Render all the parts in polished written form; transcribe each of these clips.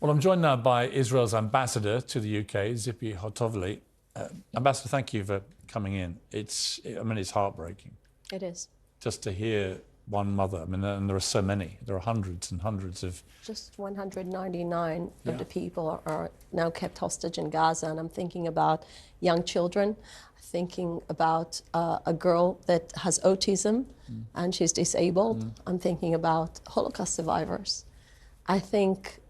Well, I'm joined now by Israel's ambassador to the UK, Tzipi Hotovely. Ambassador, thank you for coming in. It's heartbreaking. It is. Just to hear one mother. I mean, and there are so many. There are hundreds and hundreds of... Just 199 of the people are now kept hostage in Gaza, and I'm thinking about young children, thinking about a girl that has autism and she's disabled. I'm thinking about Holocaust survivors. I think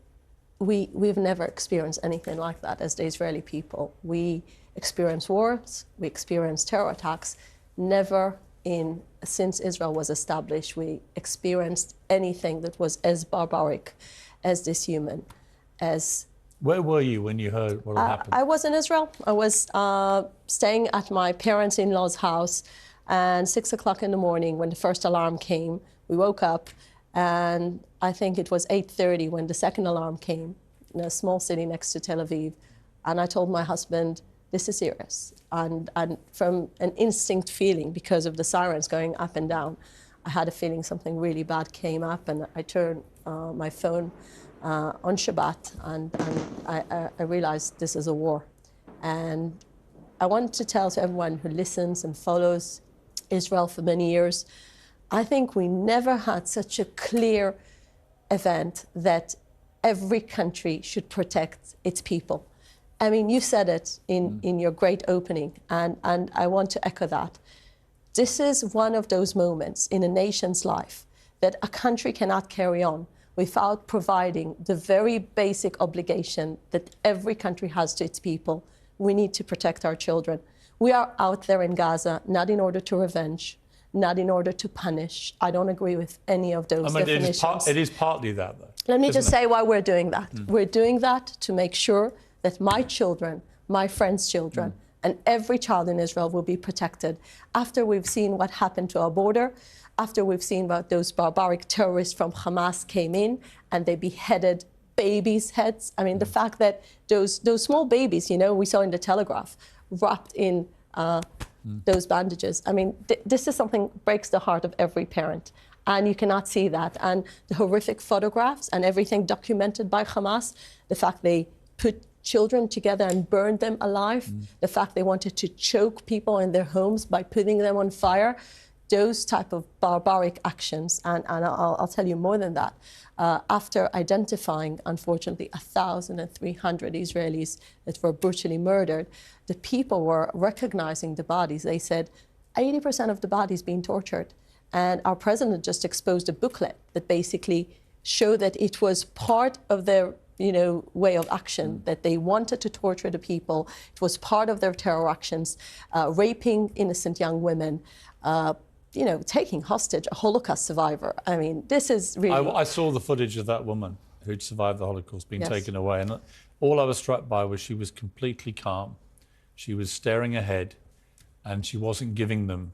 we've never experienced anything like that as the Israeli people. We experience wars, we experience terror attacks. Never since Israel was established, we experienced anything that was as barbaric, as dishuman, as... Where were you when you heard what had happened? I was in Israel. I was staying at my parents-in-law's house, and 6 o'clock in the morning when the first alarm came, we woke up, and I think it was 8:30 when the second alarm came in a small city next to Tel Aviv. And I told my husband, this is serious. And from an instinct feeling, because of the sirens going up and down, I had a feeling something really bad came up, and I turned my phone on Shabbat, and I realized this is a war. And I want to tell to everyone who listens and follows Israel for many years, I think we never had such a clear event that every country should protect its people. I mean, you said it in your great opening, and I want to echo that. This is one of those moments in a nation's life that a country cannot carry on without providing the very basic obligation that every country has to its people. We need to protect our children. We are out there in Gaza, not in order to revenge, not in order to punish. I don't agree with any of those definitions. It is partly that, though. Let me just say why we're doing that. We're doing that to make sure that my children, my friends' children, and every child in Israel will be protected. After we've seen what happened to our border, after we've seen what those barbaric terrorists from Hamas came in and they beheaded babies' heads. I mean, the fact that those small babies, you know, we saw in the Telegraph, wrapped in those bandages. I mean, this is something breaks the heart of every parent. And you cannot see that. And the horrific photographs and everything documented by Hamas, the fact they put children together and burned them alive, the fact they wanted to choke people in their homes by putting them on fire, those type of barbaric actions. And I'll tell you more than that. After identifying, unfortunately, 1,300 Israelis that were brutally murdered, the people were recognizing the bodies. They said 80% of the bodies being tortured. And our president just exposed a booklet that basically showed that it was part of their way of action, that they wanted to torture the people. It was part of their terror actions, raping innocent young women, taking hostage a Holocaust survivor. I mean, this is really... I saw the footage of that woman who'd survived the Holocaust being taken away, and all I was struck by was she was completely calm. She was staring ahead, and she wasn't giving them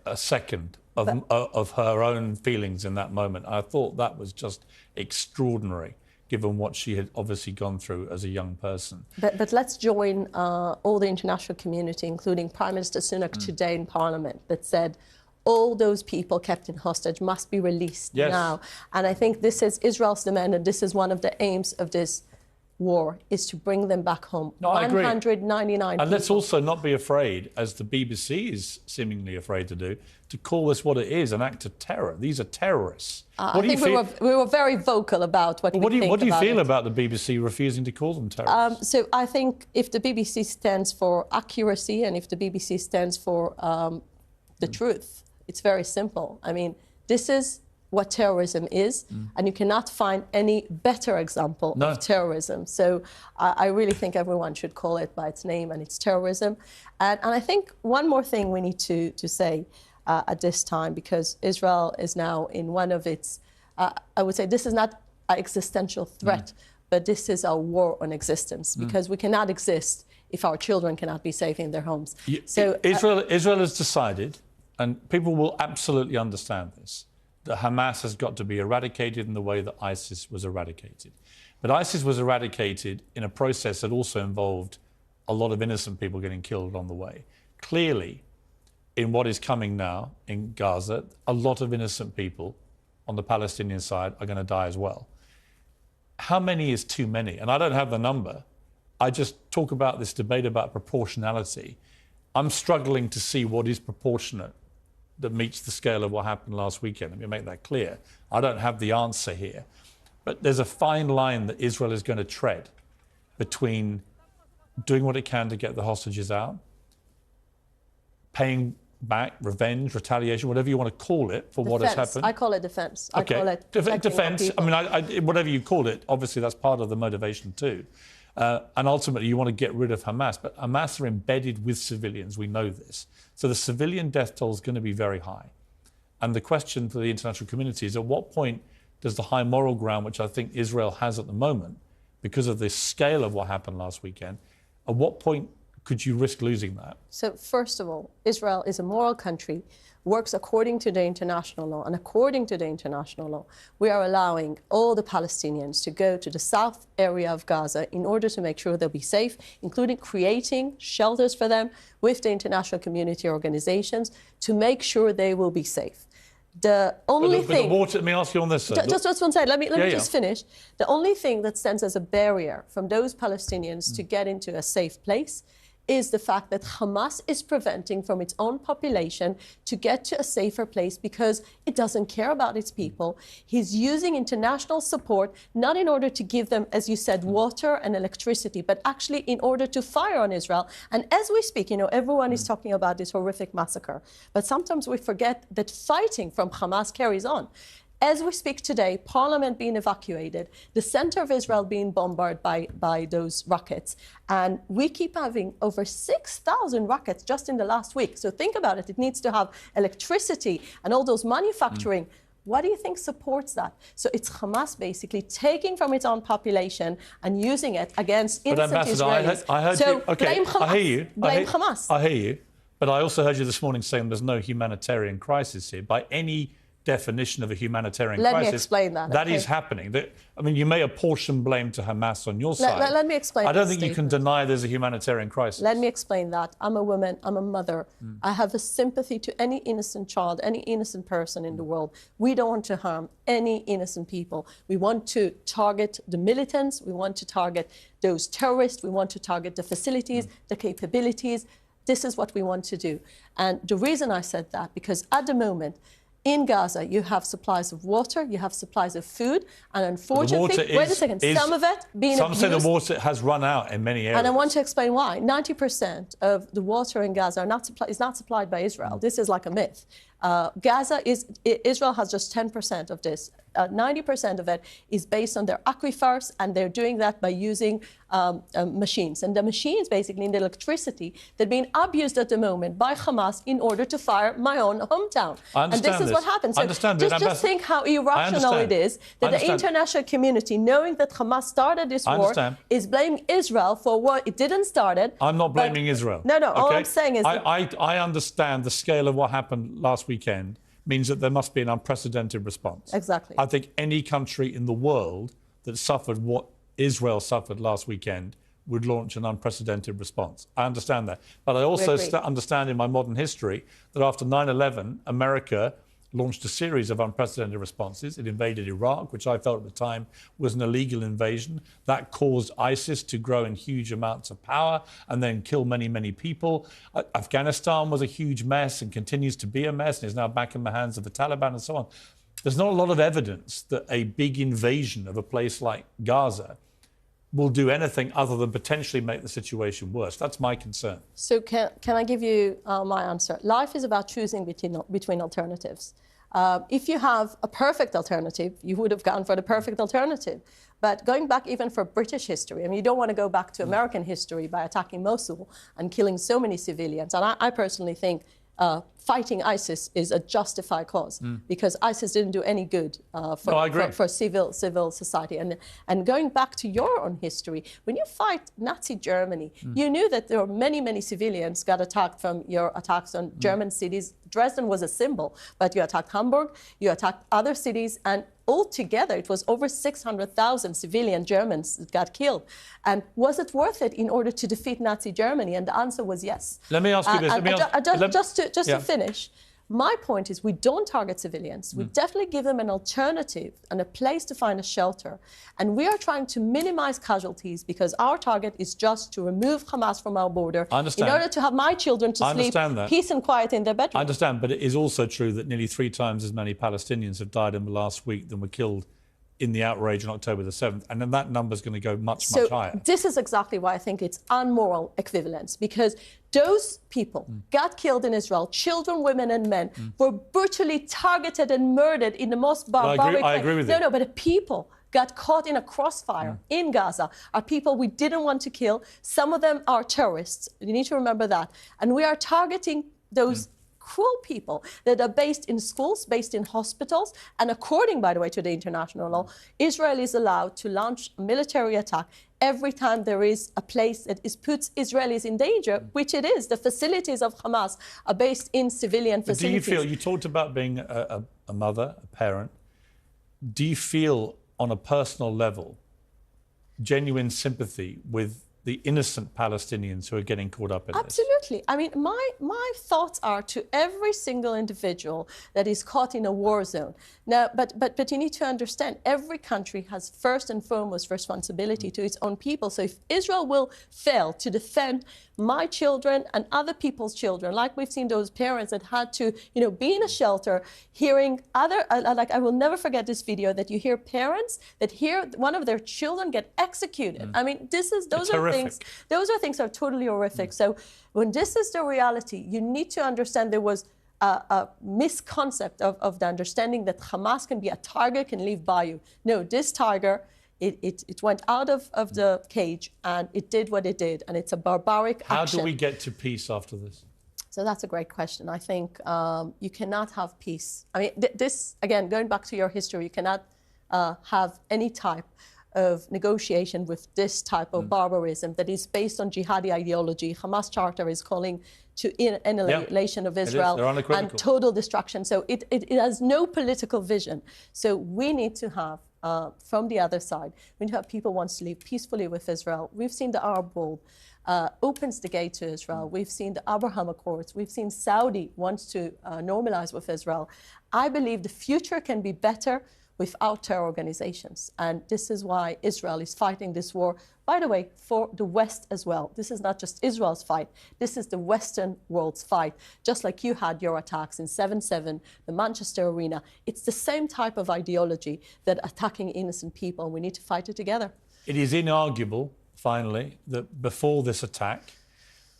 a second of her own feelings in that moment. I thought that was just extraordinary, given what she had obviously gone through as a young person. But let's join all the international community, including Prime Minister Sunak today in Parliament, that said all those people kept in hostage must be released now. And I think this is Israel's demand, and this is one of the aims of this war, is to bring them back home. No, I agree. 199 And let's also not be afraid, as the BBC is seemingly afraid to do, to call this what it is, an act of terror. These are terrorists. I think we were very vocal about what we think about it. What do you feel about the BBC refusing to call them terrorists? So I think if the BBC stands for accuracy and if the BBC stands for the truth, it's very simple. I mean, this is what terrorism is, and you cannot find any better example of terrorism. So I really think everyone should call it by its name, and it's terrorism. And I think one more thing we need to say at this time, because Israel is now in one of its, I would say this is not an existential threat, but this is a war on existence, because we cannot exist if our children cannot be safe in their homes. So Israel has decided, and people will absolutely understand this, that Hamas has got to be eradicated in the way that ISIS was eradicated. But ISIS was eradicated in a process that also involved a lot of innocent people getting killed along the way. Clearly, in what is coming now in Gaza, a lot of innocent people on the Palestinian side are going to die as well. how many is too many? And I don't have the number. I just talk about this debate about proportionality. I'm struggling to see what is proportionate that meets the scale of what happened last weekend. Let me make that clear. I don't have the answer here. But there's a fine line that Israel is going to tread between doing what it can to get the hostages out, paying back, revenge, retaliation, whatever you want to call it for what has happened. I call it defense. Okay. I call it defense. I mean, whatever you call it, obviously that's part of the motivation too. And ultimately, you want to get rid of Hamas. But Hamas are embedded with civilians. We know this. So the civilian death toll is going to be very high. And the question for the international community is, at what point does the high moral ground, which I think Israel has at the moment, because of the scale of what happened last weekend, at what point could you risk losing that? So first of all, Israel is a moral country, works according to the international law. And according to the international law, we are allowing all the Palestinians to go to the south area of Gaza in order to make sure they'll be safe, including creating shelters for them with the international community organizations to make sure they will be safe. The only thing... let me ask you on this, sir. Just one second. Let me just finish. The only thing that stands as a barrier from those Palestinians to get into a safe place is the fact that Hamas is preventing from its own population to get to a safer place because it doesn't care about its people. He's using international support, not in order to give them, as you said, water and electricity, but actually in order to fire on Israel. And as we speak, you know, everyone is talking about this horrific massacre. But sometimes we forget that fighting from Hamas carries on. As we speak today, Parliament being evacuated, the center of Israel being bombarded by those rockets. And we keep having over 6,000 rockets just in the last week. So think about it. It needs to have electricity and all those manufacturing. What do you think supports that? So it's Hamas basically taking from its own population and using it against innocent Israelis. I heard so you. Okay, blame Hamas. I hear you. Blame Hamas. I hear you. But I also heard you this morning saying there's no humanitarian crisis here. By any definition of a humanitarian crisis. Let me explain that. That is happening. I mean, you may apportion blame to Hamas on your side. Let me explain. I don't think you can deny there's a humanitarian crisis. Let me explain that. I'm a woman. I'm a mother. I have a sympathy to any innocent child, any innocent person in the world. We don't want to harm any innocent people. We want to target the militants. We want to target those terrorists. We want to target the facilities, the capabilities. This is what we want to do. And the reason I said that, because at the moment, in Gaza, you have supplies of water, you have supplies of food, and unfortunately, wait a second, some of it being abused. Some say the water has run out in many areas. And I want to explain why. 90% of the water in Gaza is not supplied by Israel. This is like a myth. Israel has just 10% of this. 90% of it is based on their aquifers, and they're doing that by using machines. And the machines basically need electricity that are being abused at the moment by Hamas in order to fire my own hometown. And this is what happens. So just think how irrational it is that the international community, knowing that Hamas started this war, is blaming Israel for what it didn't start it. I'm not blaming Israel. No, all I'm saying is... I understand the scale of what happened last weekend means that there must be an unprecedented response. Exactly. I think any country in the world that suffered what Israel suffered last weekend would launch an unprecedented response. I understand that. But I also understand in my modern history that after 9/11, America launched a series of unprecedented responses. It invaded Iraq, which I felt at the time was an illegal invasion. That caused ISIS to grow in huge amounts of power and then kill many, many people. Afghanistan was a huge mess and continues to be a mess and is now back in the hands of the Taliban and so on. There's not a lot of evidence that a big invasion of a place like Gaza will do anything other than potentially make the situation worse. That's my concern. So can I give you my answer? Life is about choosing between alternatives. If you have a perfect alternative, you would have gone for the perfect alternative. But going back even for British history, I mean, you don't want to go back to American history by attacking Mosul and killing so many civilians. And I personally think fighting ISIS is a justified cause because ISIS didn't do any good for civil society. And going back to your own history, when you fight Nazi Germany, you knew that there were many, many civilians got attacked from your attacks on German cities. Dresden was a symbol, but you attacked Hamburg, you attacked other cities, and altogether it was over 600,000 civilian Germans that got killed. And was it worth it in order to defeat Nazi Germany? And the answer was yes. Let me ask you this. Just to finish, My point is we don't target civilians. We definitely give them an alternative and a place to find a shelter. And we are trying to minimize casualties because our target is just to remove Hamas from our border in order to have my children to sleep peace and quiet in their bedroom. I understand, but it is also true that nearly 3 times as many Palestinians have died in the last week than were killed in the outrage on October the 7th, and then that number's going to go much higher. This is exactly why I think it's unmoral equivalence, because those people got killed in Israel, children, women and men, were brutally targeted and murdered in the most barbaric way. I agree with you. No, but the people got caught in a crossfire in Gaza are people we didn't want to kill. Some of them are terrorists. You need to remember that. And we are targeting those cruel people that are based in schools, based in hospitals, and according, by the way, to the international law, Israel is allowed to launch a military attack every time there is a place that puts Israelis in danger, which it is. The facilities of Hamas are based in civilian facilities. Do you feel, you talked about being a mother, a parent, do you feel on a personal level genuine sympathy with the innocent Palestinians who are getting caught up in this? Absolutely. I mean, my thoughts are to every single individual that is caught in a war zone. Now, but you need to understand, every country has first and foremost responsibility to its own people. So if Israel will fail to defend my children and other people's children, like we've seen those parents that had to, be in a shelter, hearing other, like I will never forget this video that you hear parents that hear one of their children get executed. I mean, those are things that are totally horrific. So when this is the reality, you need to understand there was a misconcept of the understanding that Hamas can be a tiger, can live by you. No, this tiger, it went out of the cage and it did what it did, and it's a barbaric action. How do we get to peace after this? So that's a great question. I think you cannot have peace. I mean, this, again, going back to your history, you cannot have any type of negotiation with this type of barbarism that is based on jihadi ideology. Hamas Charter is calling to annihilation of Israel and total destruction. So it has no political vision. So we need to have, from the other side, we need to have people who want to live peacefully with Israel. We've seen the Arab World opens the gate to Israel. We've seen the Abraham Accords. We've seen Saudi wants to normalize with Israel. I believe the future can be better without terror organizations. And this is why Israel is fighting this war, by the way, for the West as well. This is not just Israel's fight. This is the Western world's fight. Just like you had your attacks in 7/7, the Manchester Arena. It's the same type of ideology that attacking innocent people. We need to fight it together. It is inarguable, finally, that before this attack,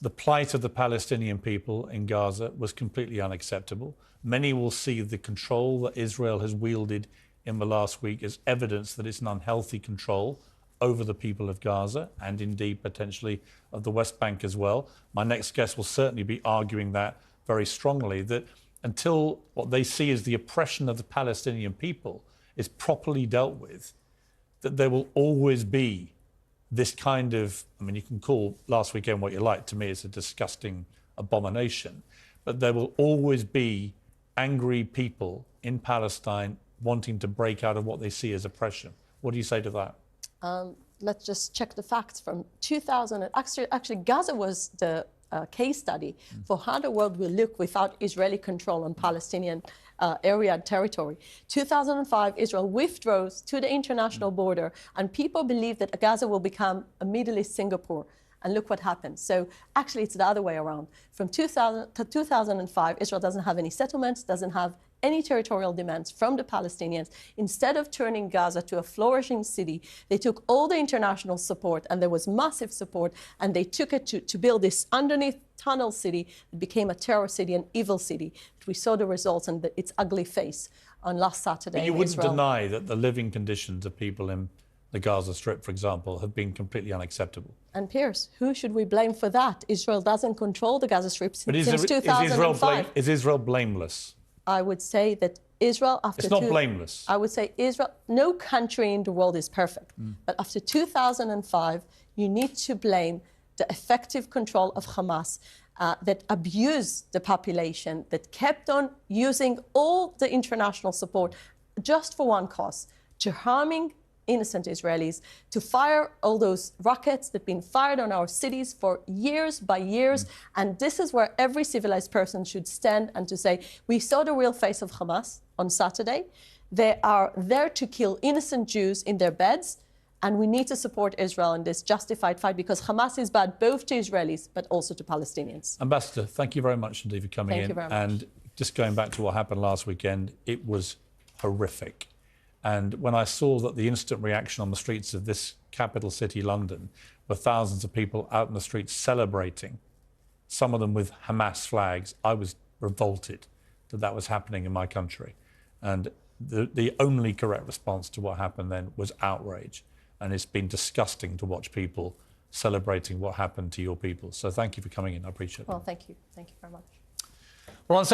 the plight of the Palestinian people in Gaza was completely unacceptable. Many will see the control that Israel has wielded in the last week as evidence that it's an unhealthy control over the people of Gaza and indeed potentially of the West Bank as well. My next guest will certainly be arguing that very strongly, that until what they see as the oppression of the Palestinian people is properly dealt with, that there will always be this kind of, I mean, you can call last weekend what you like. To me, it's a disgusting abomination. But there will always be angry people in Palestine wanting to break out of what they see as oppression. What do you say to that? Let's just check the facts from 2000. Actually, Gaza was the case study for how the world will look without Israeli control on Palestinian area and territory. 2005, Israel withdraws to the international border, and people believe that Gaza will become a Middle East Singapore. And look what happened. So actually, it's the other way around. From 2000 to 2005, Israel doesn't have any settlements, doesn't have any territorial demands from the Palestinians. Instead of turning Gaza to a flourishing city, they took all the international support, and there was massive support, and they took it to build this underneath tunnel city that became a terror city, an evil city. We saw the results and its ugly face on last Saturday. But you wouldn't deny that the living conditions of people in the Gaza Strip, for example, have been completely unacceptable. And Piers, who should we blame for that? Israel doesn't control the Gaza Strip since 2005. Is Israel blameless? I would say that Israel, after... It's not blameless. I would say Israel, no country in the world is perfect. But after 2005, you need to blame the effective control of Hamas that abused the population, that kept on using all the international support just for one cause, to harming innocent Israelis, to fire all those rockets that have been fired on our cities for years by years. And this is where every civilized person should stand and to say, we saw the real face of Hamas on Saturday. They are there to kill innocent Jews in their beds. And we need to support Israel in this justified fight because Hamas is bad both to Israelis but also to Palestinians. Ambassador, thank you very much indeed for coming in. Thank you very much. And just going back to what happened last weekend, it was horrific. And when I saw that the instant reaction on the streets of this capital city, London, were thousands of people out in the streets celebrating, some of them with Hamas flags, I was revolted that that was happening in my country. And the only correct response to what happened then was outrage. And it's been disgusting to watch people celebrating what happened to your people. So thank you for coming in. I appreciate it. Well, thank you. Thank you very much. Well, on